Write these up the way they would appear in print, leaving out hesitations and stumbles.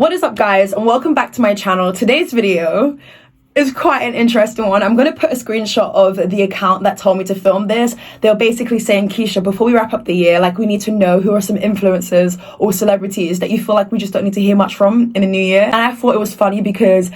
What is up, guys, and welcome back to my channel. Today's video is quite an interesting one. I'm going to put a screenshot of the account that told me to film this. They were basically saying, Keisha, before we wrap up the year, like, we need to know who are some influencers or celebrities that you feel like we just don't need to hear much from in the new year. And I thought it was funny because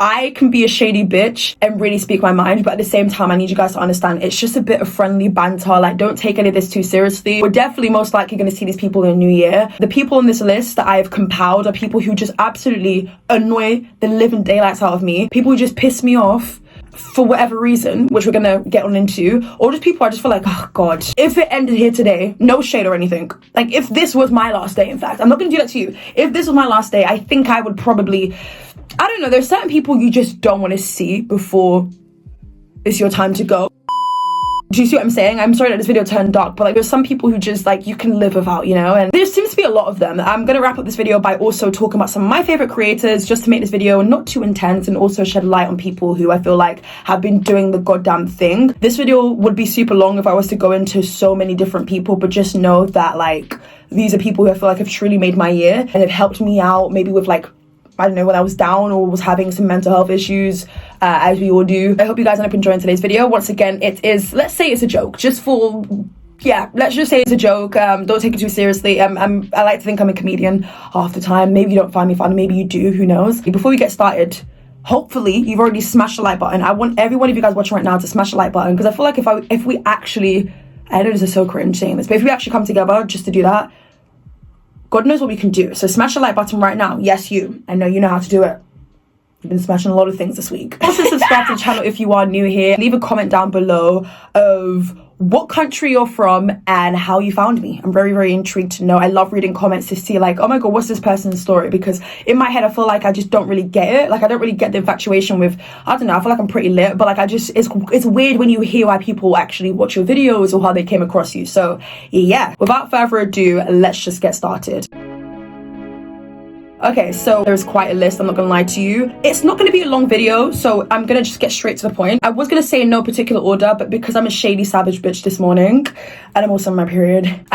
I can be a shady bitch and really speak my mind, but at the same time, I need you guys to understand it's just a bit of friendly banter. Like, don't take any of this too seriously. We're definitely most likely going to see these people in the new year. The people on this list that I've compiled are people who just absolutely annoy the living daylights out of me. People who just piss me off for whatever reason, which we're gonna get on into, or just people I just feel like, oh god, if it ended here today, no shade or anything, like if this was my last day, in fact, I'm not gonna do that to you. If this was my last day, I think I would probably, I don't know, there's certain people you just don't want to see before it's your time to go. Do you see what I'm saying? I'm sorry that this video turned dark, but like there's some people who just like you can live without, you know, and there seems to be a lot of them. I'm gonna wrap up this video by also talking about some of my favorite creators just to make this video not too intense and also shed light on people who I feel like have been doing the goddamn thing. This video would be super long if I was to go into so many different people, but just know that like these are people who I feel like have truly made my year and have helped me out, maybe with like, I don't know, when I was down or was having some mental health issues, as we all do. I hope you guys end up enjoying today's video. Once again, it is, let's say it's a joke, just for, yeah, let's just say it's a joke. Don't take it too seriously. I like to think I'm a comedian half the time. Maybe you don't find me funny, maybe you do, who knows. Before we get started, hopefully you've already smashed the like button. I want every one of you guys watching right now to smash the like button, because I feel like if we actually, I know this is so cringe saying this, but if we actually come together just to do that, God knows what we can do. So smash the like button right now. Yes, you. I know you know how to do it. You've been smashing a lot of things this week. Also subscribe to the channel if you are new here. Leave a comment down below of what country you're from and how you found me. I'm very, very intrigued to know. I love reading comments to see like, oh my god, what's this person's story? Because in my head, I feel like I just don't really get it. Like, I don't really get the infatuation with, I don't know, I feel like I'm pretty lit, but like I just, it's weird when you hear why people actually watch your videos or how they came across you. So yeah, without further ado, let's just get started. Okay, so there's quite a list, I'm not gonna lie to you. It's not gonna be a long video, so I'm gonna just get straight to the point. I was gonna say in no particular order, but because I'm a shady savage bitch this morning, and I'm also on my period,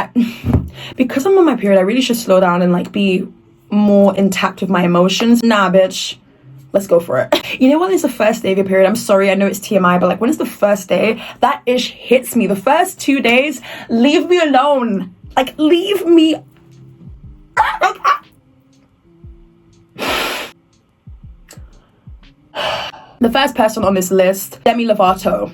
because I'm on my period, I really should slow down and like be more intact with my emotions. Nah, bitch. Let's go for it. You know when it's the first day of your period, I'm sorry, I know it's TMI, but like when it's the first day, that ish hits me. The first 2 days, leave me alone. Like, leave me. The first person on this list, Demi Lovato.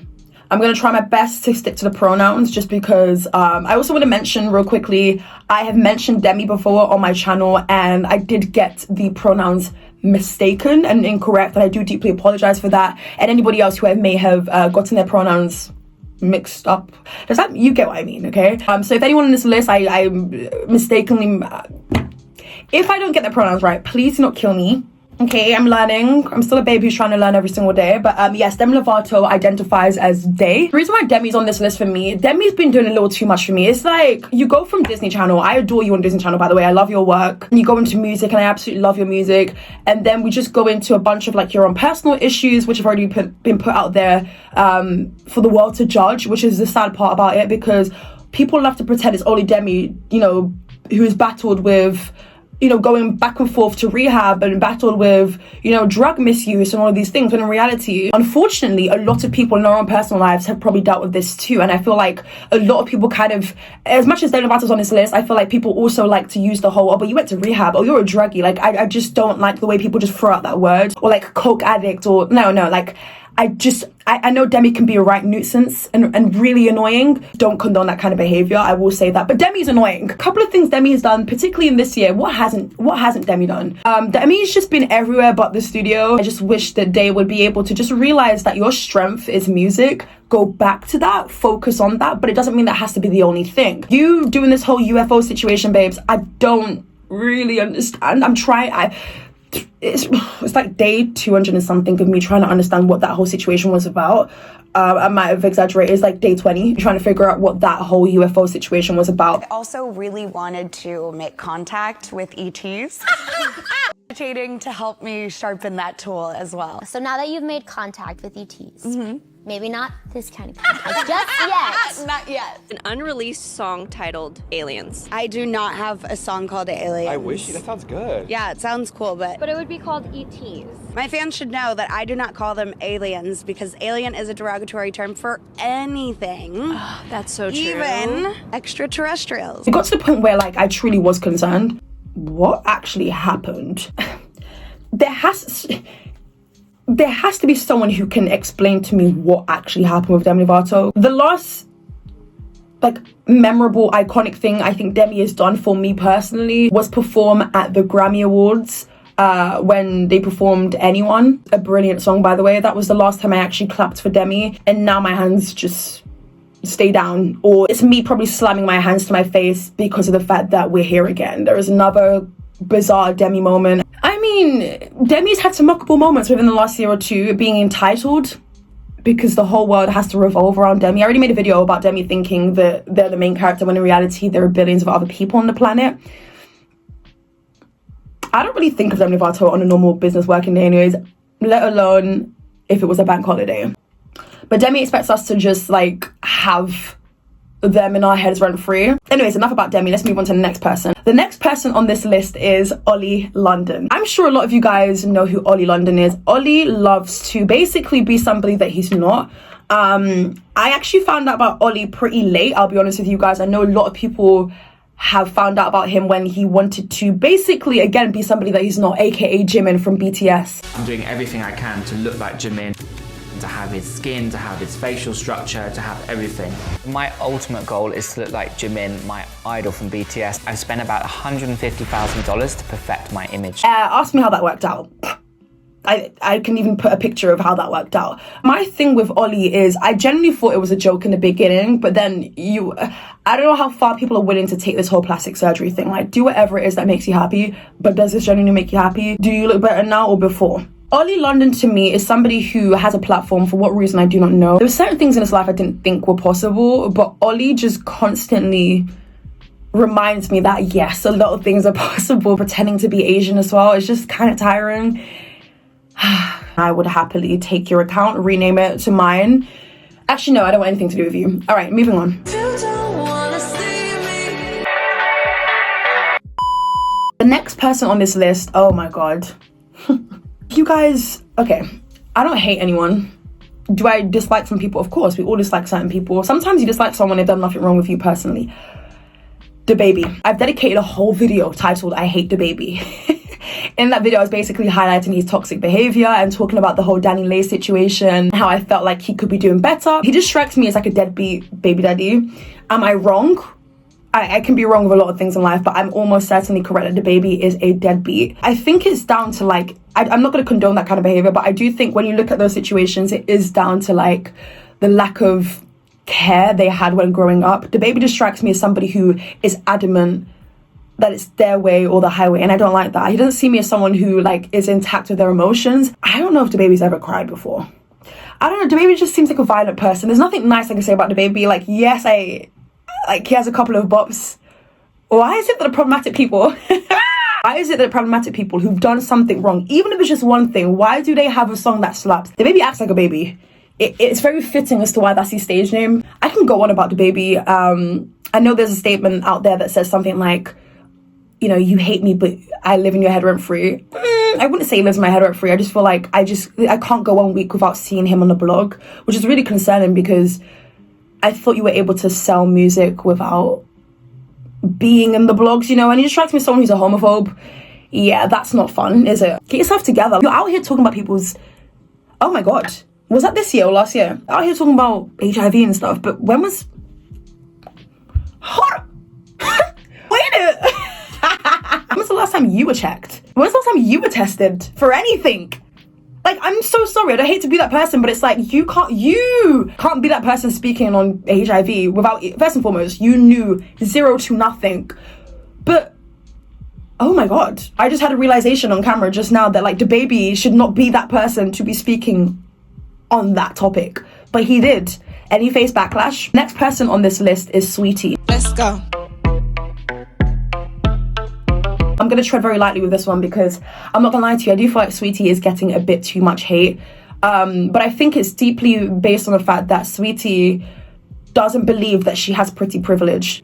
I'm going to try my best to stick to the pronouns just because I also want to mention real quickly, I have mentioned Demi before on my channel and I did get the pronouns mistaken and incorrect, and I do deeply apologize for that. And anybody else who may have gotten their pronouns mixed up, does that, you get what I mean, okay? So if anyone on this list, I mistakenly, if I don't get the pronouns right, please do not kill me. Okay, I'm learning. I'm still a baby who's trying to learn every single day. But yes, Demi Lovato identifies as they. The reason why Demi's on this list for me, Demi's been doing a little too much for me. It's like, you go from Disney Channel. I adore you on Disney Channel, by the way. I love your work. And you go into music, and I absolutely love your music. And then we just go into a bunch of like your own personal issues, which have already been put out there for the world to judge, which is the sad part about it, because people love to pretend it's only Demi, you know, who's battled with, you know, going back and forth to rehab and battled with, you know, drug misuse and all of these things. When in reality, unfortunately, a lot of people in their own personal lives have probably dealt with this too. And I feel like a lot of people kind of, as much as Demi Lovato's on this list, I feel like people also like to use the whole, oh, but you went to rehab, oh, you're a druggie. Like, I just don't like the way people just throw out that word, or like coke addict, or no, like, I know Demi can be a right nuisance and really annoying. Don't condone that kind of behavior, I will say that. But Demi's annoying. A couple of things Demi has done, particularly in this year. What hasn't Demi done? Demi's just been everywhere but the studio. I just wish that they would be able to just realize that your strength is music. Go back to that, focus on that, but it doesn't mean that has to be the only thing. You doing this whole UFO situation, babes, I don't really understand. I'm trying, it's like day 200 and something of me trying to understand what that whole situation was about. I might have exaggerated. It's like day 20 trying to figure out what that whole UFO situation was about. I also really wanted to make contact with ETs. Meditating to help me sharpen that tool as well. So now that you've made contact with ETs, Maybe not this kind of podcast just yet. Not yet. An unreleased song titled Aliens. I do not have a song called Aliens. I wish you. That sounds good. Yeah, it sounds cool, but But it would be called ETs. my fans should know that I do not call them aliens because alien is a derogatory term for anything. That's so true. Even extraterrestrials. It got to the point where like I truly was concerned. What actually happened? There has to be someone who can explain to me what actually happened with Demi Lovato. The last like memorable, iconic thing I think Demi has done for me personally was perform at the Grammy Awards when they performed Anyone. A brilliant song, by the way. That was the last time I actually clapped for Demi, and now my hands just stay down. Or it's me probably slamming my hands to my face because of the fact that we're here again. There is another bizarre Demi moment. I mean, Demi's had some mockable moments within the last year or two, being entitled because the whole world has to revolve around Demi. I already made a video about Demi thinking that they're the main character when in reality there are billions of other people on the planet. I don't really think of Demi Lovato on a normal business working day anyways, let alone if it was a bank holiday. But Demi expects us to just like have them in our heads rent free. Anyways, enough about Demi. Let's move on to the next person. The next person on this list is Ollie London. I'm sure a lot of you guys know who Ollie London is. Ollie loves to basically be somebody that he's not. I actually found out about Ollie pretty late, I'll be honest with you guys. I know a lot of people have found out about him when he wanted to basically, again, be somebody that he's not, aka Jimin from BTS. I'm doing everything I can to look like Jimin, to have his skin, to have his facial structure, to have everything. My ultimate goal is to look like Jimin, my idol from BTS. I've spent about $150,000 to perfect my image. Ask me how that worked out. I can even put a picture of how that worked out. My thing with Ollie is I genuinely thought it was a joke in the beginning, but then I don't know how far people are willing to take this whole plastic surgery thing. Like, do whatever it is that makes you happy, but does this genuinely make you happy? Do you look better now or before? Ollie London to me is somebody who has a platform. For what reason I do not know. There were certain things in his life I didn't think were possible, but Ollie just constantly reminds me that yes, a lot of things are possible. Pretending to be Asian as well is just kind of tiring. I would happily take your account, rename it to mine. Actually, no, I don't want anything to do with you. All right, moving on. The next person on this list, oh my God. You guys, okay, I don't hate anyone. Do I dislike some people? Of course, we all dislike certain people. Sometimes you dislike someone, they've done nothing wrong with you personally. DaBaby. I've dedicated a whole video titled I Hate DaBaby. In that video, I was basically highlighting his toxic behavior and talking about the whole Danny Lay situation, how I felt like he could be doing better. He just strikes me as like a deadbeat baby daddy. Am I wrong? I can be wrong with a lot of things in life, but I'm almost certainly correct that DaBaby is a deadbeat. I think it's down to like, I'm not going to condone that kind of behavior, but I do think when you look at those situations, it is down to like the lack of care they had when growing up. DaBaby just strikes me as somebody who is adamant that it's their way or the highway, and I don't like that. He doesn't see me as someone who like is intact with their emotions. I don't know if DaBaby's ever cried before. I don't know, DaBaby just seems like a violent person. There's nothing nice I can say about DaBaby. Like, yes, he has a couple of bops. Why is it that the problematic people why is it that problematic people who've done something wrong, even if it's just one thing, why do they have a song that slaps? DaBaby acts like a baby. It's very fitting as to why that's his stage name. I can go on about DaBaby. I know there's a statement out there that says something like, you know, you hate me, but I live in your head rent free. I wouldn't say he lives in my head rent free. I just feel like I can't go 1 week without seeing him on the blog, which is really concerning because I thought you were able to sell music without being in the blogs, you know, and he just strikes me as someone who's a homophobe. Yeah, that's not fun, is it? Get yourself together. You're out here talking about people's, oh my God, was that this year or last year? Out here talking about HIV and stuff, but when was, hold on. Wait a minute. When was the last time you were checked? When was the last time you were tested for anything? Like, I'm so sorry, I hate to be that person, but it's like, you can't be that person speaking on HIV without, first and foremost, you knew 0 to nothing. But, oh my God, I just had a realization on camera just now that like DaBaby should not be that person to be speaking on that topic. But he did, and he faced backlash. Next person on this list is Saweetie. Let's go. I'm going to tread very lightly with this one because I'm not going to lie to you, I do feel like Saweetie is getting a bit too much hate. But I think it's deeply based on the fact that Saweetie doesn't believe that she has pretty privilege.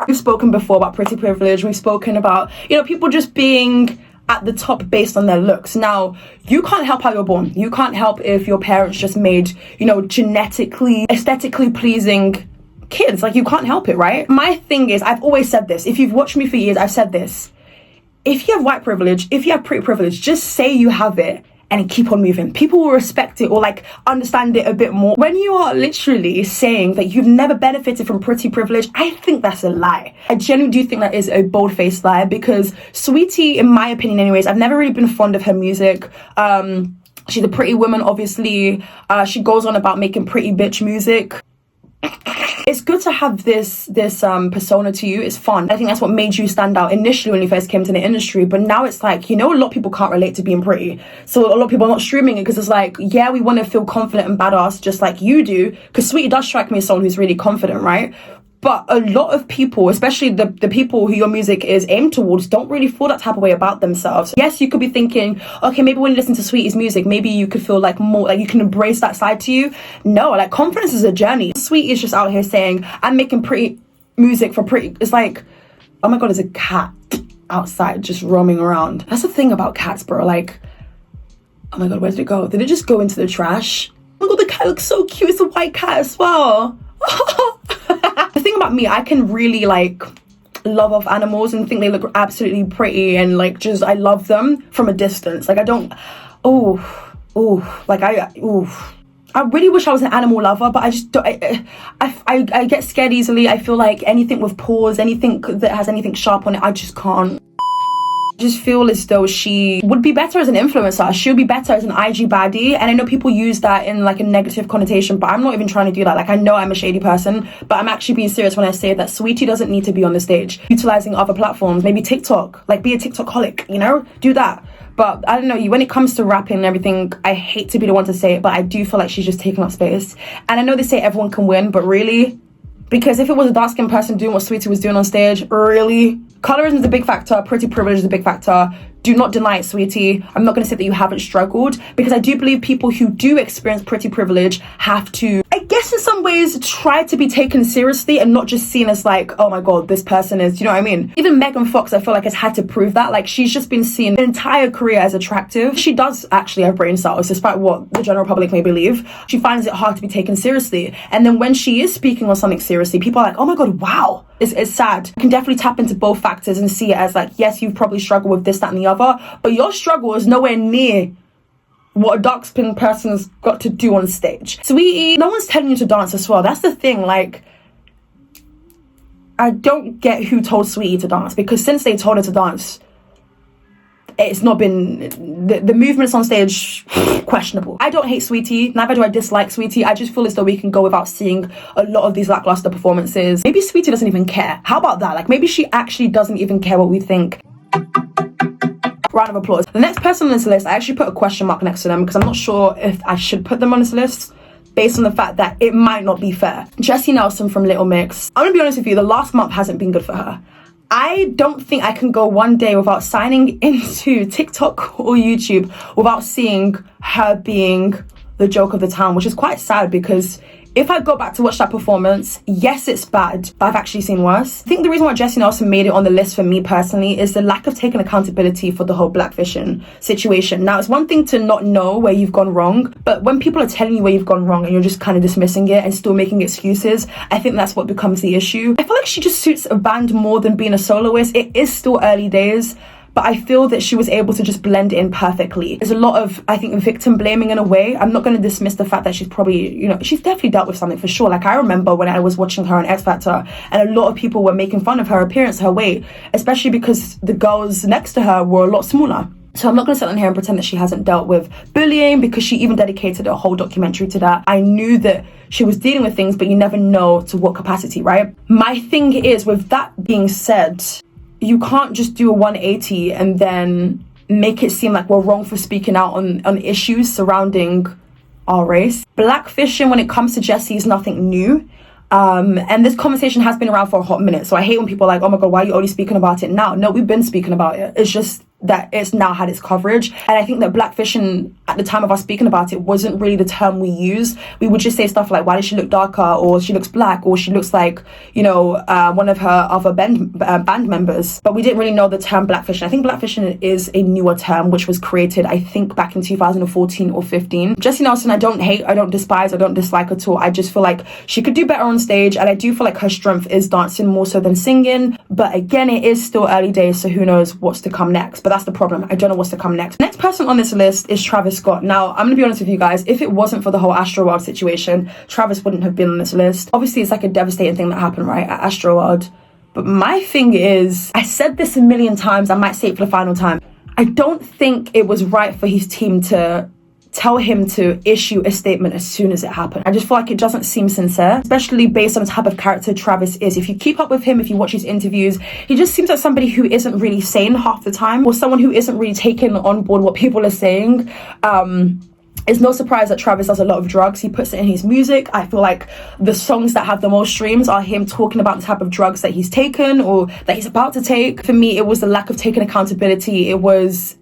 We've spoken before about pretty privilege. We've spoken about, you know, people just being at the top based on their looks. Now, you can't help how you're born. You can't help if your parents just made, you know, genetically, aesthetically pleasing kids. Like, you can't help it, right? My thing is, I've always said this. If you've watched me for years, I've said this. If you have white privilege, if you have pretty privilege, just say you have it and keep on moving. People will respect it or like understand it a bit more. When you are literally saying that you've never benefited from pretty privilege, I think that's a lie. I genuinely do think that is a bold-faced lie, because Saweetie, in my opinion anyways, I've never really been fond of her music. She's a pretty woman, obviously. She goes on about making pretty bitch music. It's good to have this persona to you. It's fun. I think that's what made you stand out initially when you first came to the industry. But now it's like, you know, a lot of people can't relate to being pretty. So a lot of people are not streaming it because it's like, yeah, we want to feel confident and badass just like you do. Because Saweetie does strike me as someone who's really confident, right? But a lot of people, especially the people who your music is aimed towards, don't really feel that type of way about themselves. Yes, you could be thinking, okay, maybe when you listen to Saweetie's music, maybe you could feel like more, like you can embrace that side to you. No, like confidence is a journey. Saweetie is just out here saying, I'm making pretty music for pretty. It's like, oh my God, there's a cat outside just roaming around. That's the thing about cats, bro. Like, oh my God, where did it go? Did it just go into the trash? Oh my God, the cat looks so cute. It's a white cat as well. The thing about me, I can really like love off animals and think they look absolutely pretty, and like just I love them from a distance. Like I don't, I really wish I was an animal lover, but I just don't. I get scared easily. I feel like anything with paws, anything that has anything sharp on it, I just can't. Just feel as though she would be better as an influencer. She'll be better as an IG baddie. And I know people use that in like a negative connotation, but I'm not even trying to do that. Like, I know I'm a shady person, but I'm actually being serious when I say that Saweetie doesn't need to be on the stage. Utilizing other platforms, maybe TikTok, like be a TikTok-holic, you know, do that. But I don't know, when it comes to rapping and everything, I hate to be the one to say it, but I do feel like she's just taking up space. And I know they say everyone can win, but really? Because if it was a dark-skinned person doing what Saweetie was doing on stage, really? Colorism is a big factor. Pretty privilege is a big factor. Do not deny it, Saweetie. I'm not going to say that you haven't struggled, because I do believe people who do experience pretty privilege have to, I guess in some ways, try to be taken seriously and not just seen as like, oh my God, this person is, you know what I mean? Even Megan Fox, I feel like, has had to prove that. Like, she's just been seen her entire career as attractive. She does actually have brain cells, despite what the general public may believe. She finds it hard to be taken seriously. And then when she is speaking on something seriously, people are like, oh my God, wow. It's sad. You can definitely tap into both factors and see it as like, yes, you've probably struggled with this, that, and the other, but your struggle is nowhere near what a dark-skinned person's got to do on stage. Saweetie, no one's telling you to dance as well. That's the thing. Like, I don't get who told Saweetie to dance, because since they told her to dance, it's not been, the movements on stage, questionable. I don't hate Saweetie, neither do I dislike Saweetie. I just feel as though we can go without seeing a lot of these lackluster performances. Maybe Saweetie doesn't even care. How about that? Like, maybe she actually doesn't even care what we think. Round of applause. The next person on this list, I actually put a question mark next to them because I'm not sure if I should put them on this list based on the fact that it might not be fair. Jesy Nelson from Little Mix. I'm gonna be honest with you, the last month hasn't been good for her. I don't think I can go one day without signing into TikTok or YouTube without seeing her being the joke of the town, which is quite sad, because if I go back to watch that performance, yes, it's bad, but I've actually seen worse. I think the reason why Jesy Nelson made it on the list for me personally is the lack of taking accountability for the whole blackfishing situation. Now, it's one thing to not know where you've gone wrong, but when people are telling you where you've gone wrong and you're just kind of dismissing it and still making excuses, I think that's what becomes the issue. I feel like she just suits a band more than being a soloist. It is still early days, but I feel that she was able to just blend in perfectly. There's a lot of, I think, victim blaming in a way. I'm not going to dismiss the fact that she's probably, you know, she's definitely dealt with something for sure. Like, I remember when I was watching her on X Factor and a lot of people were making fun of her appearance, her weight, especially because the girls next to her were a lot smaller. So I'm not going to sit on here and pretend that she hasn't dealt with bullying, because she even dedicated a whole documentary to that. I knew that she was dealing with things, but you never know to what capacity, right? My thing is, with that being said, you can't just do a 180 and then make it seem like we're wrong for speaking out on issues surrounding our race. Blackfishing, when it comes to Jesy, is nothing new. And this conversation has been around for a hot minute. So I hate when people are like, oh my God, why are you only speaking about it now? No, we've been speaking about it. It's just that it's now had its coverage. And I think that blackfishing, at the time of us speaking about it, wasn't really the term we use. We would just say stuff like, why does she look darker, or she looks black, or she looks like, you know, one of her other band members. But we didn't really know the term blackfishing. I think blackfishing is a newer term, which was created, I think, back in 2014 or 15. Jesy Nelson, I don't hate, I don't despise, I don't dislike at all. I just feel like she could do better on stage, and I do feel like her strength is dancing more so than singing. But again, it is still early days, so who knows what's to come next. But that's the problem. I don't know what's to come next. Next person on this list is Travis Scott. Now, I'm gonna be honest with you guys, if it wasn't for the whole Astroworld situation, Travis wouldn't have been on this list. Obviously, it's like a devastating thing that happened, right, at Astroworld. But my thing is, I said this a million times, I might say it for the final time, I don't think it was right for his team to tell him to issue a statement as soon as it happened. I just feel like it doesn't seem sincere, especially based on the type of character Travis is. If you keep up with him, if you watch his interviews, he just seems like somebody who isn't really sane half the time, or someone who isn't really taking on board what people are saying. It's no surprise that Travis does a lot of drugs. He puts it in his music. I feel like the songs that have the most streams are him talking about the type of drugs that he's taken or that he's about to take. For me, it was the lack of taking accountability. It was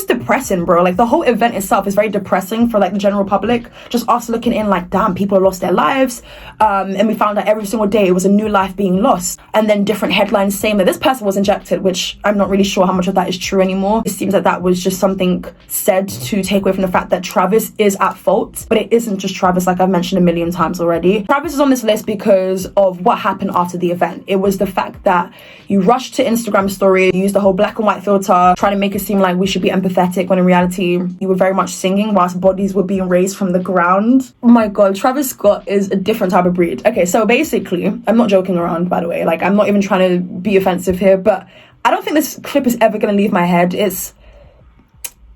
depressing, bro. Like, the whole event itself is very depressing for like the general public. Just us looking in like, damn, people have lost their lives. And we found out every single day it was a new life being lost. And then different headlines saying that this person was injected, which I'm not really sure how much of that is true anymore. It seems that that was just something said to take away from the fact that Travis is at fault. But it isn't just Travis, like I've mentioned a million times already. Travis is on this list because of what happened after the event. It was the fact that you rushed to Instagram story, you used the whole black and white filter, trying to make it seem like we should be empathetic, when in reality you were very much singing whilst bodies were being raised from the ground. Oh my god, Travis Scott is a different type of breed. Okay, so basically, I'm not joking around, by the way, like I'm not even trying to be offensive here, but I don't think this clip is ever going to leave my head. It's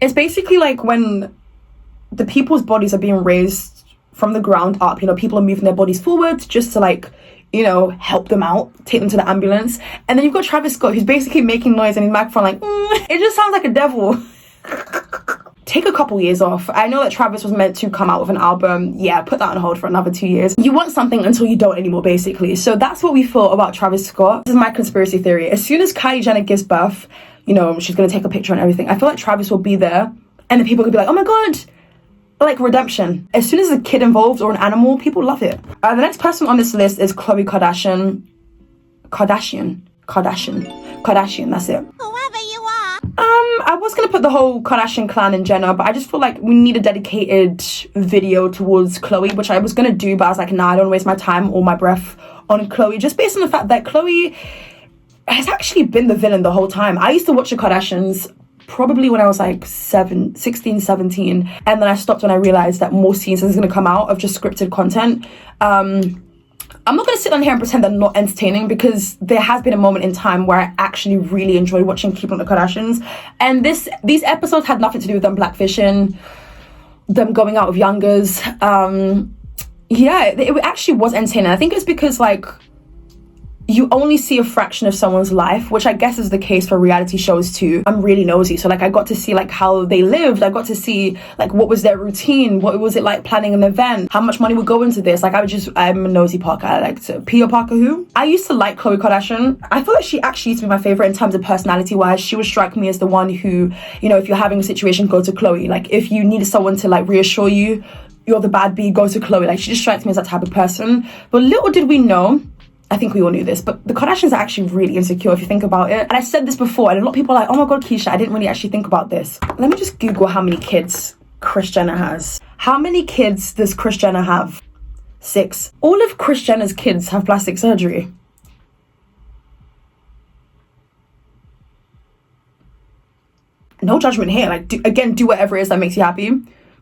basically like when the people's bodies are being raised from the ground up, you know, people are moving their bodies forward just to like, you know, help them out, take them to the ambulance. And then you've got Travis Scott, who's basically making noise in his microphone like, it just sounds like a devil. Take a couple years off. I know that Travis was meant to come out with an album. Yeah, put that on hold for another 2 years. You want something until you don't anymore, basically. So that's what we thought about Travis Scott. This is my conspiracy theory. As soon as Kylie Jenner gives birth, you know, she's going to take a picture and everything. I feel like Travis will be there, and then people could be like, oh my god, like redemption. As soon as there's a kid involved or an animal, people love it. The next person on this list is Khloe Kardashian. Kardashian, that's it. Whoever you are. I was gonna put the whole Kardashian clan and Jenner, but I just feel like we need a dedicated video towards Khloe, which I was gonna do, but I was like, nah, I don't waste my time or my breath on Khloe, just based on the fact that Khloe has actually been the villain the whole time. I used to watch the Kardashians probably when I was like 16, 17, and then I stopped when I realized that more seasons are going to come out of just scripted content. I'm not going to sit on here and pretend they're not entertaining, because there has been a moment in time where I actually really enjoyed watching Keeping Up with the Kardashians, and these episodes had nothing to do with them blackfishing, them going out with youngers. Yeah, it actually was entertaining. I think it's because like you only see a fraction of someone's life, which I guess is the case for reality shows too. I'm really nosy, so like I got to see like how they lived. I got to see like what was their routine, what was it like planning an event, how much money would go into this. Like I'm a nosy Parker. I like to Pia Parker who? I used to like Khloe Kardashian. I feel like she actually used to be my favorite in terms of personality wise. She would strike me as the one who, you know, if you're having a situation, go to Khloe. Like if you needed someone to like reassure you you're the bad bee, go to Khloe. Like she just strikes me as that type of person. But little did we know, I think we all knew this, but the Kardashians are actually really insecure if you think about it. And I said this before, and a lot of people are like, oh my god, Keisha, I didn't really actually think about this. Let me just Google how many kids Kris Jenner has. How many kids does Kris Jenner have? 6. All of Kris Jenner's kids have plastic surgery. No judgment here. Like, do whatever it is that makes you happy.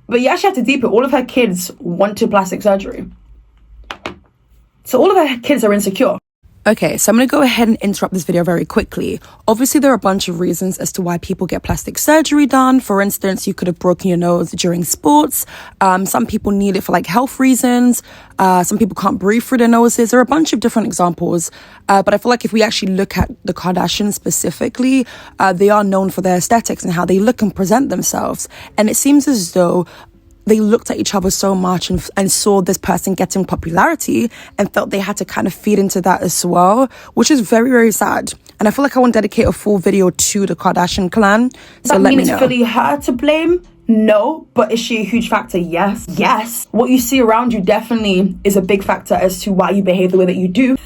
But you actually have to deep it. All of her kids wanted plastic surgery. So all of her kids are insecure. Okay, so I'm going to go ahead and interrupt this video very quickly. Obviously, there are a bunch of reasons as to why people get plastic surgery done. For instance, you could have broken your nose during sports. Some people need it for like health reasons. Some people can't breathe through their noses. There are a bunch of different examples. But I feel like if we actually look at the Kardashians specifically, they are known for their aesthetics and how they look and present themselves. And it seems as though they looked at each other so much and saw this person getting popularity and felt they had to kind of feed into that as well, which is very, very sad. And I feel like I want to dedicate a full video to the Kardashian clan. So let me know. Does that mean it's fully her to blame? No. But is she a huge factor? Yes. Yes. What you see around you definitely is a big factor as to why you behave the way that you do.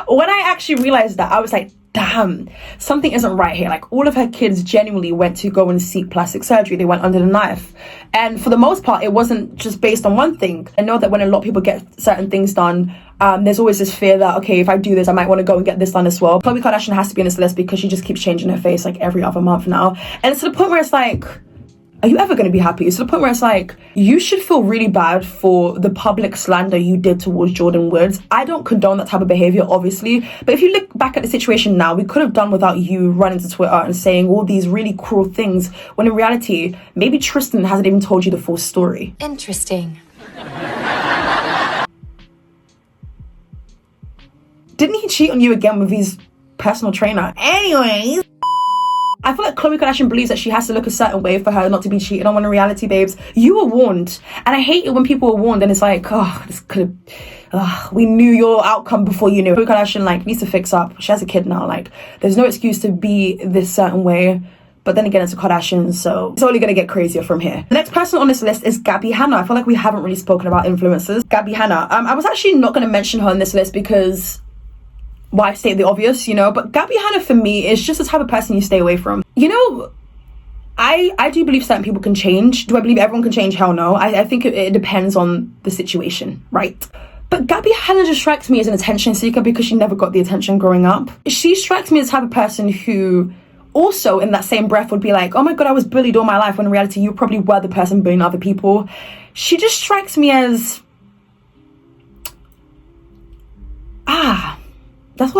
When I actually realized that, I was like, damn, something isn't right here. Like, all of her kids genuinely went to go and seek plastic surgery. They went under the knife. And for the most part, it wasn't just based on one thing. I know that when a lot of people get certain things done, there's always this fear that, okay, if I do this, I might want to go and get this done as well. Khloe Kardashian has to be on this list because she just keeps changing her face like every other month now. And it's to the point where it's like, are you ever going to be happy? It's to the point where it's like, you should feel really bad for the public slander you did towards Jordyn Woods. I don't condone that type of behavior, obviously. But if you look back at the situation now, we could have done without you running to Twitter and saying all these really cruel things, when in reality, maybe Tristan hasn't even told you the full story. Interesting. Didn't he cheat on you again with his personal trainer? Anyways, I feel like Khloe Kardashian believes that she has to look a certain way for her not to be cheated on, when in reality, babes, you were warned. And I hate it when people are warned and it's like, oh, this could have, we knew your outcome before you knew. Khloe Kardashian, like, needs to fix up. She has a kid now. Like, there's no excuse to be this certain way. But then again, it's a Kardashian, so it's only going to get crazier from here. The next person on this list is Gabby Hanna. I feel like we haven't really spoken about influencers. Gabby Hanna. I was actually not going to mention her on this list because, why state the obvious, you know? But Gabby Hanna, for me, is just the type of person you stay away from. You know, I do believe certain people can change. Do I believe everyone can change? Hell no. I think it depends on the situation, right? But Gabby Hanna just strikes me as an attention seeker because she never got the attention growing up. She strikes me as the type of person who also in that same breath would be like, oh my God, I was bullied all my life, when in reality you probably were the person bullying other people. She just strikes me as, that's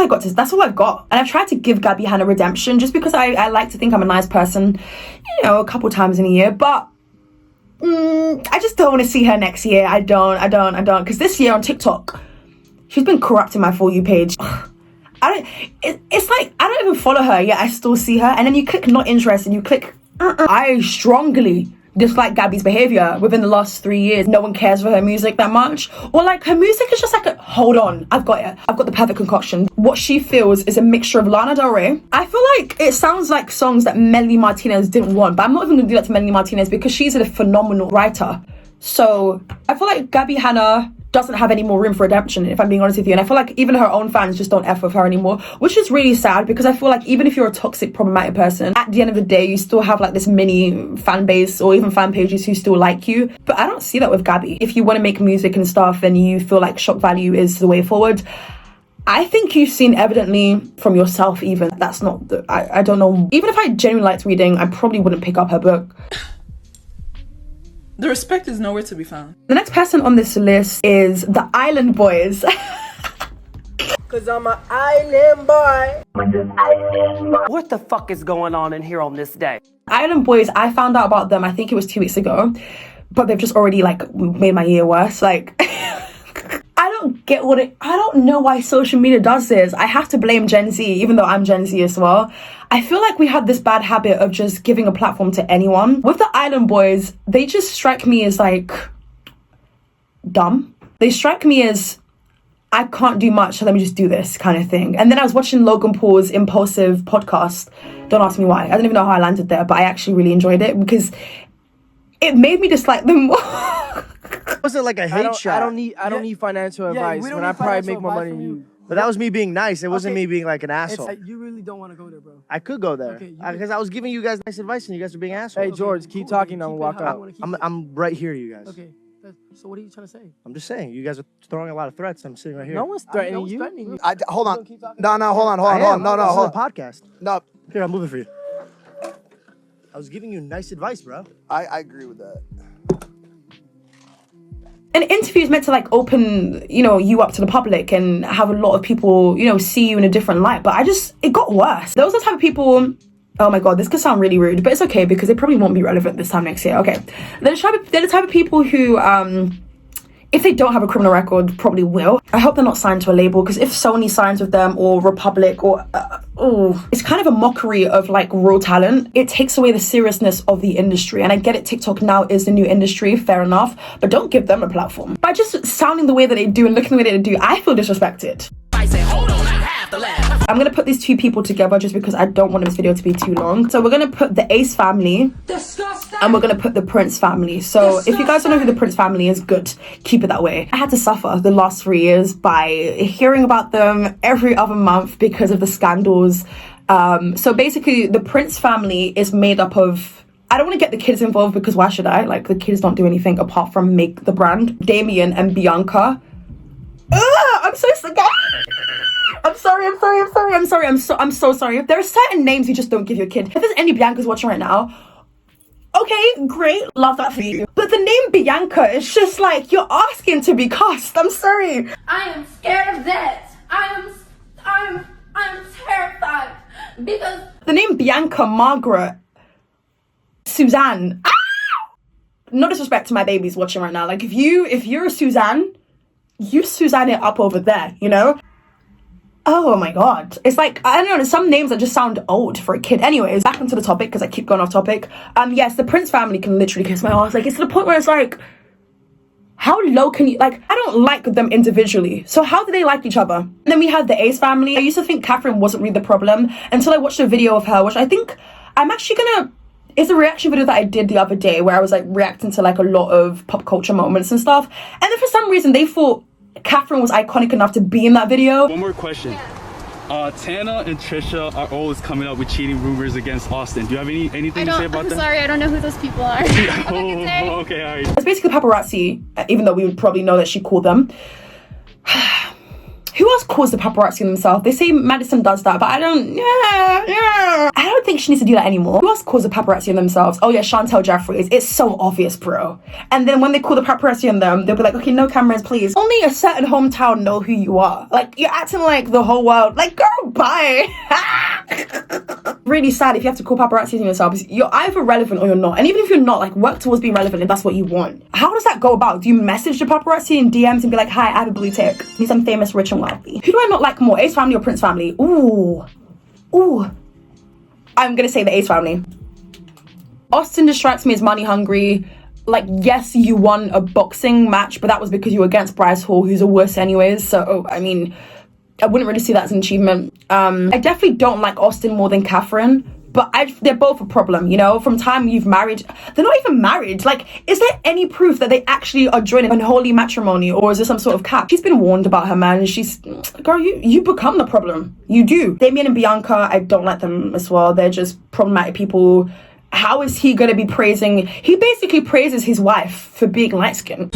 all I've got. And I've tried to give Gabby Hanna redemption just because I like to think I'm a nice person, you know, a couple times in a year. But I just don't want to see her next year. I don't. Because this year on TikTok, she's been corrupting my For You page. It's like, I don't even follow her, yet I still see her. And then you click not interested, you click, I strongly dislike Gabby's behavior within the last 3 years. No one cares for her music that much. Or like, her music is just like, hold on, I've got it. I've got the perfect concoction. What she feels is a mixture of Lana Del Rey. I feel like it sounds like songs that Melanie Martinez didn't want, but I'm not even gonna do that to Melanie Martinez because she's a phenomenal writer. So I feel like Gabby Hanna doesn't have any more room for redemption, if I'm being honest with you. And I feel like even her own fans just don't F with her anymore, which is really sad because I feel like even if you're a toxic, problematic person, at the end of the day, you still have like this mini fan base or even fan pages who still like you. But I don't see that with Gabby. If you want to make music and stuff and you feel like shock value is the way forward, I think you've seen evidently from yourself even, that's not, I don't know. Even if I genuinely liked reading, I probably wouldn't pick up her book. The respect is nowhere to be found. The next person on this list is the Island Boys. Cause I'm an island boy. What the fuck is going on in here on this day? Island Boys, I found out about them, I think it was 2 weeks ago, but they've just already like made my year worse. Like, I don't know why social media does this. I have to blame Gen Z, even though I'm Gen Z as well. I feel like we had this bad habit of just giving a platform to anyone. With the Island Boys, they just strike me as like dumb. They strike me as, I can't do much, so let me just do this kind of thing. And then I was watching Logan Paul's Impulsive podcast. Don't ask me why. I don't even know how I landed there, but I actually really enjoyed it because it made me dislike them more. It wasn't like a hate shot. I don't need financial advice when I probably make more money than you. But that was me being nice. It wasn't me being like an asshole. You really don't want to go there, bro. I could go there. Because I was giving you guys nice advice and you guys were being assholes. Hey, George, keep talking. I'm going to walk out. I'm right here, you guys. Okay. So what are you trying to say? I'm just saying. You guys are throwing a lot of threats. I'm sitting right here. No one's threatening you. Hold on. No, hold on. No, hold on. Podcast. No. Here, I'm moving for you. I was giving you nice advice, bro. I agree with that. An interview is meant to like open, you know, you up to the public and have a lot of people, you know, see you in a different light. But it got worse. Those are the type of people, oh my God, this could sound really rude, but it's okay because they probably won't be relevant this time next year. Okay. They're the type of people who, if they don't have a criminal record, probably will. I hope they're not signed to a label because if Sony signs with them or Republic or it's kind of a mockery of like raw talent. It takes away the seriousness of the industry. And I get it, TikTok now is the new industry, fair enough, but don't give them a platform. By just sounding the way that they do and looking the way that they do, I feel disrespected. I say, hold on, I have to laugh. I'm gonna put these two people together just because I don't want this video to be too long. So we're gonna put the Ace family and we're gonna put the Prince family. So if you guys don't know who the Prince family is, good, keep it that way. I had to suffer the last 3 years by hearing about them every other month because of the scandals. So basically the Prince family is made up of, I don't want to get the kids involved because why should I? Like, the kids don't do anything apart from make the brand. Damien and Bianca. I'm so sorry. I'm so sorry. There are certain names you just don't give your kid. If there's any Biancas watching right now, okay, great, love that for you. But the name Bianca is just like, you're asking to be cussed. I'm sorry. I am scared of that. I'm terrified because the name Bianca, Margaret, Suzanne. No disrespect to my babies watching right now. Like, if you're a Suzanne, you Suzanne it up over there, you know? Oh my god. It's like, I don't know, there's some names that just sound old for a kid. Anyways, back onto the topic because I keep going off topic. Yes, the Prince family can literally kiss my ass. Like, it's to the point where it's like, how low can you, like, I don't like them individually. So how do they like each other? And then we have the Ace family. I used to think Catherine wasn't really the problem until I watched a video of her, which I think I'm actually gonna, it's a reaction video that I did the other day where I was like reacting to like a lot of pop culture moments and stuff. And then for some reason they thought Catherine was iconic enough to be in that video. One more question. Tana and Trisha are always coming up with cheating rumors against Austin. Do you have anything to say about that? I'm sorry, I don't know who those people are. Okay, all right. It's basically paparazzi, even though we would probably know that she called them. Who else calls the paparazzi themselves? They say Madison does that, but I don't think she needs to do that anymore. Who else calls the paparazzi on themselves? Oh yeah, Chantel Jeffries. It's so obvious, bro. And then when they call the paparazzi on them, they'll be like, okay, no cameras, please. Only a certain hometown know who you are. Like, you're acting like the whole world. Like, girl, bye. Really sad if you have to call paparazzi on yourselves. You're either relevant or you're not. And even if you're not, like, work towards being relevant if that's what you want. How does that go about? Do you message the paparazzi in DMs and be like, hi, I have a blue tick. Need some famous, rich and wealthy. Who do I not like more, Ace family or Prince family? Ooh. I'm gonna say the Ace family. Austin distracts me as money hungry. Like, yes, you won a boxing match, but that was because you were against Bryce Hall, who's a wuss anyways. So, I mean, I wouldn't really see that as an achievement. I definitely don't like Austin more than Catherine. But they're both a problem, you know? From time you've married, they're not even married. Like, is there any proof that they actually are joining unholy matrimony, or is there some sort of cap? She's been warned about her man, and she's, girl, you become the problem. You do. Damien and Bianca, I don't like them as well. They're just problematic people. How is he gonna be praising? He basically praises his wife for being light-skinned.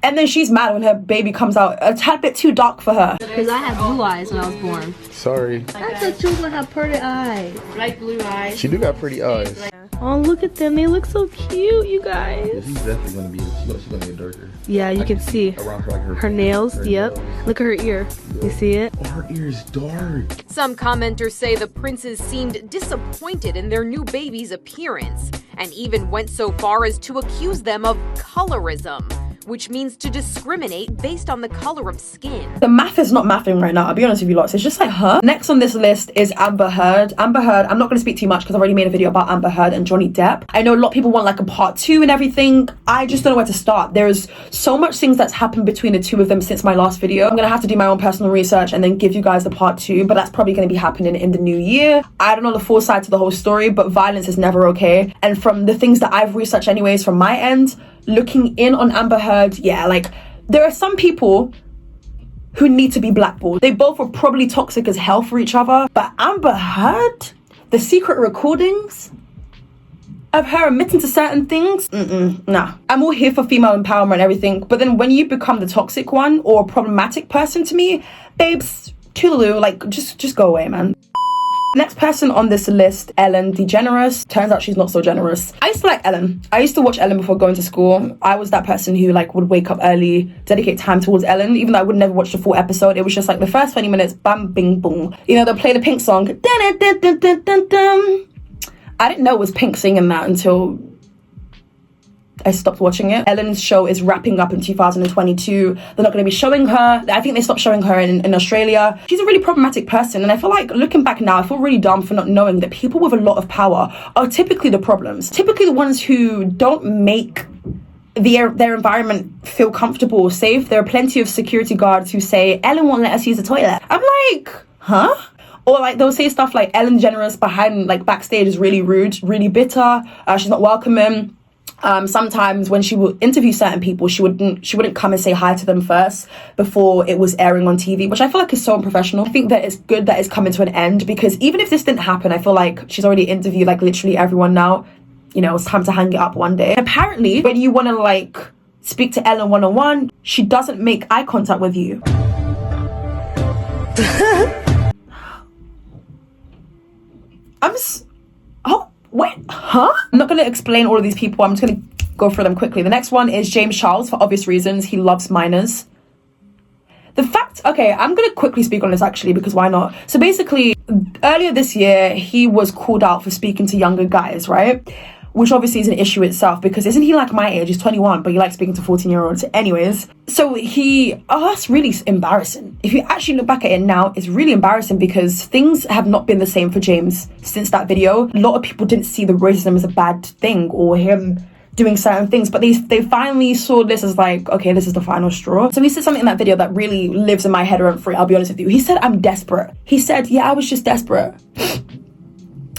And then she's mad when her baby comes out a tad bit too dark for her. Because I had blue eyes when I was born. Sorry. I thought you would have pretty eyes. Like blue eyes. She do got pretty eyes. Oh, look at them. They look so cute, you guys. Yeah, she's definitely gonna be. She's gonna get darker. Yeah, you can see Around like her nails. Yep. Look at her ear. You see it? Oh, her ear is dark. Some commenters say the princes seemed disappointed in their new baby's appearance, and even went so far as to accuse them of colorism, which means to discriminate based on the color of skin. The math is not mathing right now, I'll be honest with you lots. It's just like her. Next on this list is Amber Heard. Amber Heard, I'm not going to speak too much because I've already made a video about Amber Heard and Johnny Depp. I know a lot of people want like a part 2 and everything. I just don't know where to start. There's so much things that's happened between the two of them since my last video. I'm going to have to do my own personal research and then give you guys the part 2, but that's probably going to be happening in the new year. I don't know the full side to the whole story, but violence is never okay. And from the things that I've researched anyways from my end, looking in on Amber Heard, yeah, like, there are some people who need to be blackballed. They both are probably toxic as hell for each other, but Amber Heard, the secret recordings of her admitting to certain things, nah. I'm all here for female empowerment and everything, but then when you become the toxic one or a problematic person to me, babes, toodaloo, like, just go away, man. Next person on this list, Ellen DeGeneres. Turns out she's not so generous. I used to like Ellen. I used to watch Ellen before going to school. I was that person who like would wake up early, dedicate time towards Ellen, even though I would never watch the full episode. It was just like the first 20 minutes, bam, bing, boom. You know, they'll play the Pink song. Dun, dun, dun, dun, dun, dun, dun. I didn't know it was Pink singing that until I stopped watching it. Ellen's show is wrapping up in 2022. They're not going to be showing her. I think they stopped showing her in Australia. She's a really problematic person, and I feel like, looking back now, I feel really dumb for not knowing that people with a lot of power are typically the problems. Typically the ones who don't make their environment feel comfortable or safe. There are plenty of security guards who say, Ellen won't let us use the toilet. I'm like, huh? Or like they'll say stuff like Ellen DeGeneres behind, like backstage, is really rude, really bitter. She's not welcoming. Sometimes when she would interview certain people, she wouldn't come and say hi to them first before it was airing on TV, which I feel like is so unprofessional. I think that it's good that it's coming to an end, because even if this didn't happen, I feel like she's already interviewed like literally everyone now. You know, it's time to hang it up one day. Apparently, when you want to like speak to Ellen one-on-one, she doesn't make eye contact with you. Oh, wait, huh? I'm not going to explain all of these people. I'm just going to go through them quickly. The next one is James Charles, for obvious reasons. He loves minors. Okay, I'm going to quickly speak on this actually, because why not? So basically, earlier this year, he was called out for speaking to younger guys, right? Which obviously is an issue itself, because isn't he like my age? He's 21, but he likes speaking to 14-year-olds. Anyways, so that's really embarrassing. If you actually look back at it now, it's really embarrassing, because things have not been the same for James since that video. A lot of people didn't see the racism as a bad thing, or him doing certain things, but they finally saw this as like, okay, this is the final straw. So he said something in that video that really lives in my head rent free, I'll be honest with you. He said, I'm desperate. He said, yeah, I was just desperate.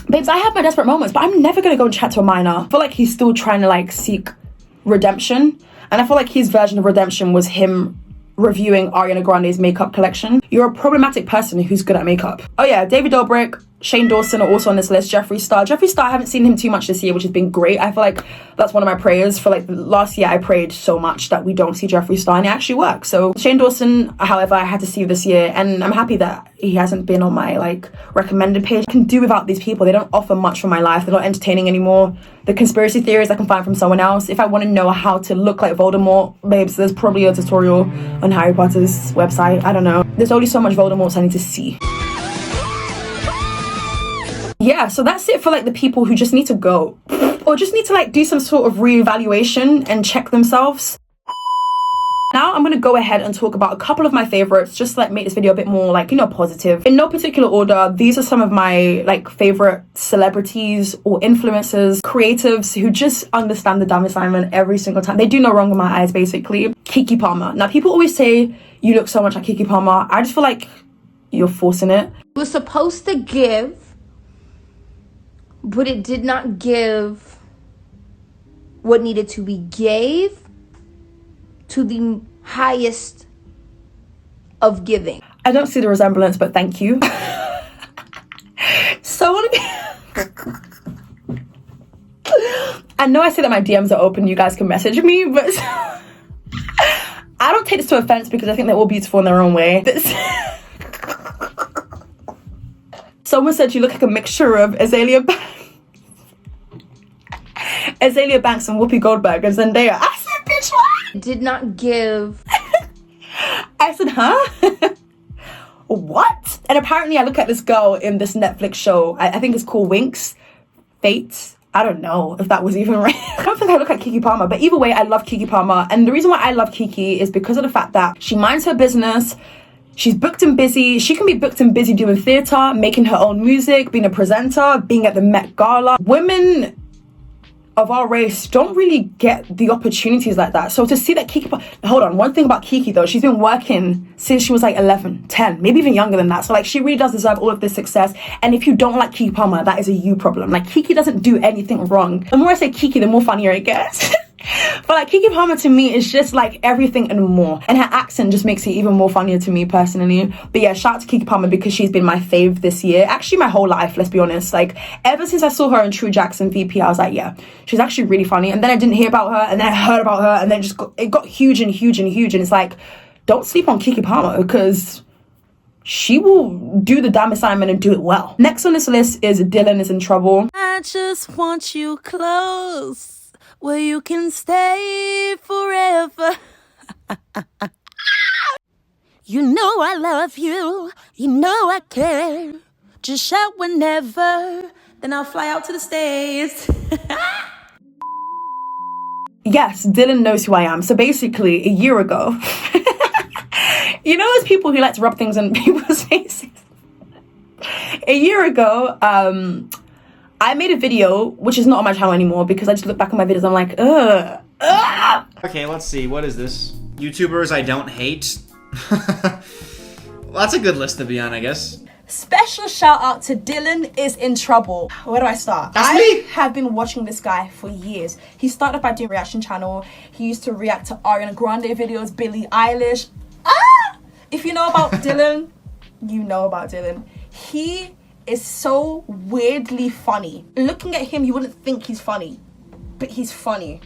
Babes, I have my desperate moments, but I'm never gonna go and chat to a minor. I feel like he's still trying to like seek redemption, and I feel like his version of redemption was him reviewing Ariana Grande's makeup collection. You're a problematic person who's good at makeup. Oh yeah, David Dobrik, Shane Dawson are also on this list. Jeffree Star, I haven't seen him too much this year, which has been great. I feel like that's one of my prayers for like last year. I prayed so much that we don't see Jeffree Star, and it actually works. So Shane Dawson, however, I had to see this year, and I'm happy that he hasn't been on my like recommended page. I can do without these people. They don't offer much for my life. They're not entertaining anymore. The conspiracy theories I can find from someone else. If I want to know how to look like Voldemort, babes, there's probably a tutorial on Harry Potter's website. I don't know. There's only so much Voldemorts I need to see. Yeah, so that's it for like the people who just need to go, or just need to like do some sort of reevaluation and check themselves. Now I'm going to go ahead and talk about a couple of my favorites, just to like make this video a bit more like, you know, positive. In no particular order, these are some of my like favorite celebrities or influencers, creatives who just understand the damn assignment every single time. They do no wrong in my eyes, basically. Keke Palmer. Now people always say you look so much like Keke Palmer. I just feel like you're forcing it. It was supposed to give, but it did not give what needed to be gave to the highest of giving. I don't see the resemblance, but thank you. I know I say that my DMs are open, you guys can message me, but I don't take this to offense, because I think they're all beautiful in their own way. Someone said you look like a mixture of Azalea Banks and Whoopi Goldberg and Zendaya. I said, bitch, what? Did not give. I said, huh? What? And apparently I look at this girl in this Netflix show. I think it's called Winx. Fates. I don't know if that was even right. I don't think I look like Keke Palmer, but either way, I love Keke Palmer. And the reason why I love Keke is because of the fact that she minds her business. She's booked and busy. She can be booked and busy doing theatre, making her own music, being a presenter, being at the Met Gala. Women of our race don't really get the opportunities like that. So to see that Keke... Hold on, one thing about Keke though, she's been working since she was like 11, 10, maybe even younger than that. So like she really does deserve all of this success. And if you don't like Keke Palmer, that is a you problem. Like Keke doesn't do anything wrong. The more I say Keke, the more funnier it gets. But like Keke Palmer to me is just like everything and more, and her accent just makes it even more funnier to me personally. But yeah, shout out to Keke Palmer, because she's been my fave this year, actually my whole life, let's be honest. Like ever since I saw her in True Jackson VP, I was like, yeah, she's actually really funny. And then I didn't hear about her, and then I heard about her, and then it got huge and huge and huge. And it's like, don't sleep on Keke Palmer, because she will do the damn assignment and do it well. Next on this list is Dylan Is in Trouble. I just want you close, where you can stay forever. You know I love you, you know I care. Just shout whenever, then I'll fly out to the States. yes, Dylan knows who I am. So basically, a year ago, you know those people who like to rub things in people's faces? A year ago, I made a video, which is not on my channel anymore, because I just look back on my videos and I'm like, ugh. Okay, let's see. What is this? YouTubers I don't hate. Well, that's a good list to be on, I guess. Special shout out to Dylan is in trouble. Where do I start? I have been watching this guy for years. He started by doing a reaction channel. He used to react to Ariana Grande videos, Billie Eilish. If you know about Dylan, you know about Dylan. He is so weirdly funny. Looking at him, you wouldn't think he's funny, but he's funny.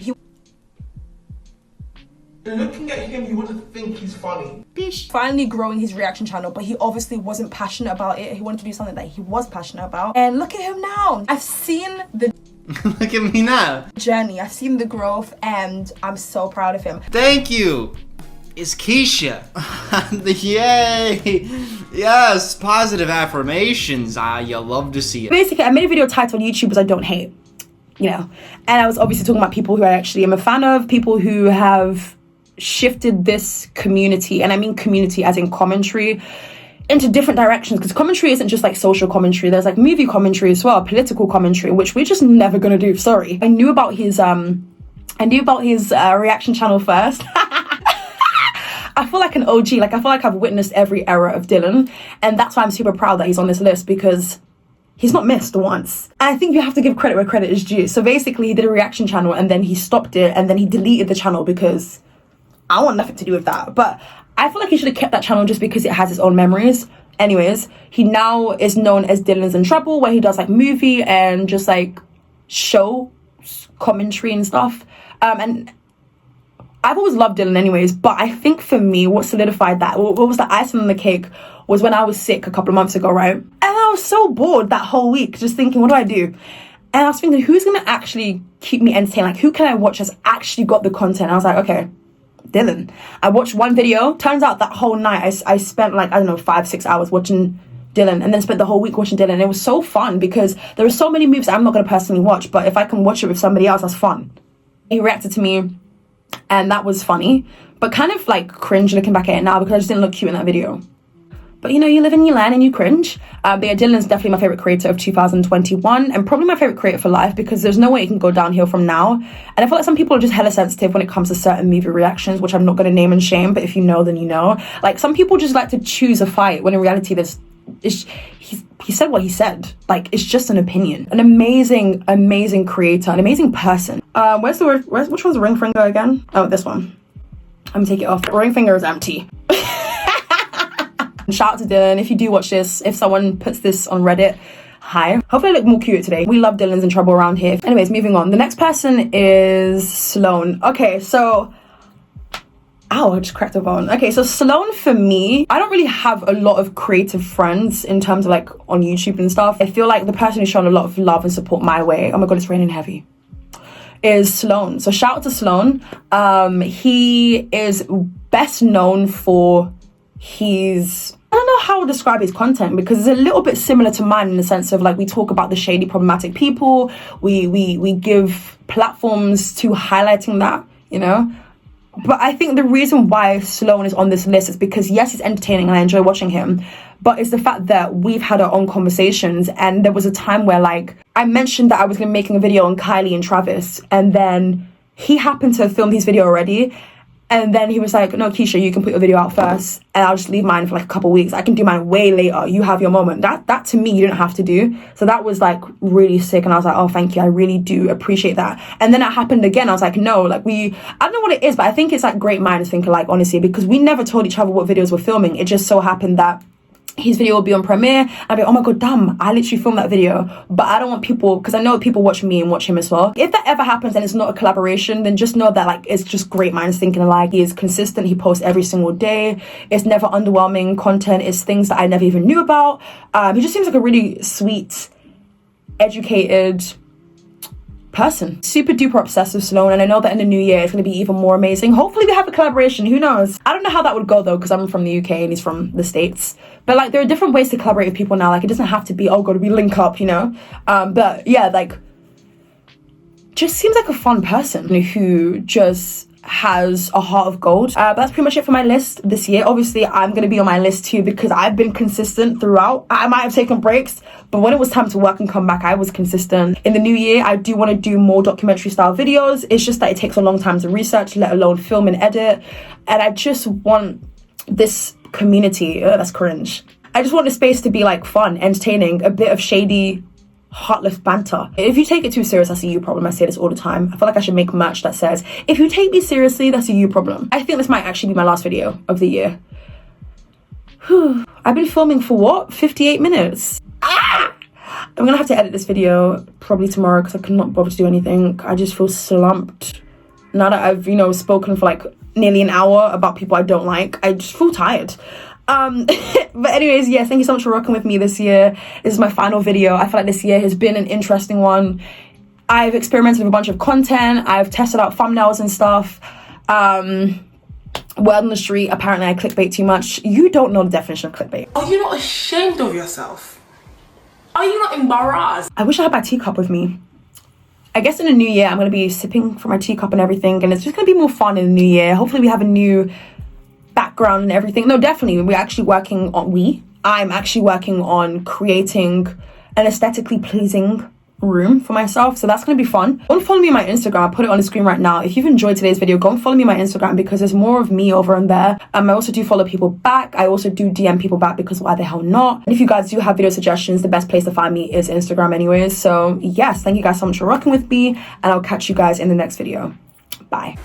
Looking at him, you wouldn't think he's funny. Finally growing his reaction channel, but he obviously wasn't passionate about it. He wanted to do something that he was passionate about. And look at him now. I've seen the Look at me now. journey. I've seen the growth, and I'm so proud of him. Thank you. Itzkeisha. Yay. Yes, positive affirmations. You love to see it. Basically, I made a video titled YouTubers I Don't Hate, you know, and I was obviously talking about people who I actually am a fan of, people who have shifted this community, and I mean community as in commentary, into different directions, because commentary isn't just like social commentary. There's like movie commentary as well, political commentary, which we're just never gonna do. Sorry. I knew about his reaction channel first. I feel like an OG. Like, I feel like I've witnessed every era of Dylan, and that's why I'm super proud that he's on this list, because he's not missed once. And I think you have to give credit where credit is due. So basically, he did a reaction channel, and then he stopped it, and then he deleted the channel because I want nothing to do with that. But I feel like he should have kept that channel just because it has its own memories. Anyways, he now is known as Dylan's in Trouble, where he does like movie and just like show commentary and stuff. And I've always loved Dylan anyways, but I think for me, what solidified that, what was the icing on the cake, was when I was sick a couple of months ago, right? And I was so bored that whole week, just thinking, what do I do? And I was thinking, who's gonna actually keep me entertained? Like, who can I watch that's actually got the content? I was like, okay, Dylan. I watched one video. Turns out that whole night, I spent like, I don't know, 5-6 hours watching Dylan, and then spent the whole week watching Dylan. And it was so fun because there are so many moves I'm not gonna personally watch, but if I can watch it with somebody else, that's fun. He reacted to me, and that was funny, but kind of like cringe looking back at it now, because I just didn't look cute in that video. But you know, you live and you learn and you cringe. But yeah, Dylan's definitely my favorite creator of 2021, and probably my favorite creator for life, because there's no way it can go downhill from now. And I feel like some people are just hella sensitive when it comes to certain movie reactions, which I'm not going to name and shame, but if you know, then you know. Like, some people just like to choose a fight, when in reality he said what he said. Like, it's just an opinion. An amazing creator, an amazing person. Which one's the ring finger again? Oh, this one. I'm gonna take it off. The ring finger is empty. Shout out to Dylan. If you do watch this, if someone puts this on Reddit, hi. Hopefully I look more cute today. We love Dylan's in Trouble around here. Anyways, moving on. The next person is Sloan. Okay, so ow, I just cracked a bone. Okay, so Sloan, for me, I don't really have a lot of creative friends in terms of like on YouTube and stuff. I feel like the person who's shown a lot of love and support my way, oh my god, it's raining heavy, is Sloan. So shout out to Sloan. He is best known for his, I don't know how to describe his content, because it's a little bit similar to mine in the sense of like, we talk about the shady, problematic people. We give platforms to highlighting that, you know. But I think the reason why Sloan is on this list is because, yes, he's entertaining and I enjoy watching him, but it's the fact that we've had our own conversations. And there was a time where like I mentioned that I was going to be making a video on Kylie and Travis, and then he happened to have filmed his video already. And then he was like, no, Keisha, you can put your video out first, and I'll just leave mine for like a couple weeks. I can do mine way later. You have your moment. That to me, you didn't have to do. So that was like really sick. And I was like, oh, thank you. I really do appreciate that. And then it happened again. I was like, no, like I don't know what it is, but I think it's like great minds think alike, honestly, because we never told each other what videos we're filming. It just so happened that his video will be on premiere. I'd be like, oh my god, damn, I literally filmed that video. But I don't want people, because I know people watch me and watch him as well. If that ever happens and it's not a collaboration, then just know that like it's just great minds thinking alike. He is consistent. He posts every single day. It's never underwhelming content. It's things that I never even knew about. He just seems like a really sweet, educated person. Super duper obsessed with Sloan, and I know that in the new year it's going to be even more amazing. Hopefully we have a collaboration. Who knows? I don't know how that would go though, because I'm from the UK and he's from the States. But like, there are different ways to collaborate with people now. Like, it doesn't have to be, oh god, we link up, you know. But yeah, like, just seems like a fun person who just has a heart of gold. But that's pretty much it for my list this year. Obviously, I'm going to be on my list too because I've been consistent throughout. I might have taken breaks, but when it was time to work and come back, I was consistent. In the new year, I do want to do more documentary style videos. It's just that it takes a long time to research, let alone film and edit. And I just want this community, that's cringe. I just want the space to be like fun, entertaining, a bit of shady, heartless banter. If you take it too serious, that's a you problem. I say this all the time. I feel like I should make merch that says, if you take me seriously, that's a you problem. I think this might actually be my last video of the year. I've been filming for what? 58 minutes. I'm gonna have to edit this video probably tomorrow because I cannot bother to do anything. I just feel slumped. Now that I've, spoken for like nearly an hour about people I don't like, I just feel tired. But anyways, yes, thank you so much for rocking with me this year. This is my final video. I feel like this year has been an interesting one. I've experimented with a bunch of content. I've tested out thumbnails and stuff. Word on the street, apparently I clickbait too much. You don't know the definition of clickbait. Are you not ashamed of yourself? Are you not embarrassed? I wish I had my teacup with me. I guess in the new year, I'm going to be sipping from my teacup and everything, and it's just going to be more fun in the new year. Hopefully we have a new background and everything. No, definitely I'm actually working on creating an aesthetically pleasing room for myself, so that's going to be fun. Go and follow me on my Instagram. I'll put it on the screen right now. If you've enjoyed today's video, go and follow me on my Instagram because there's more of me over on there. I also do follow people back. I also do DM people back because why the hell not? And if you guys do have video suggestions, the best place to find me is Instagram anyways. So yes, thank you guys so much for rocking with me, and I'll catch you guys in the next video. Bye.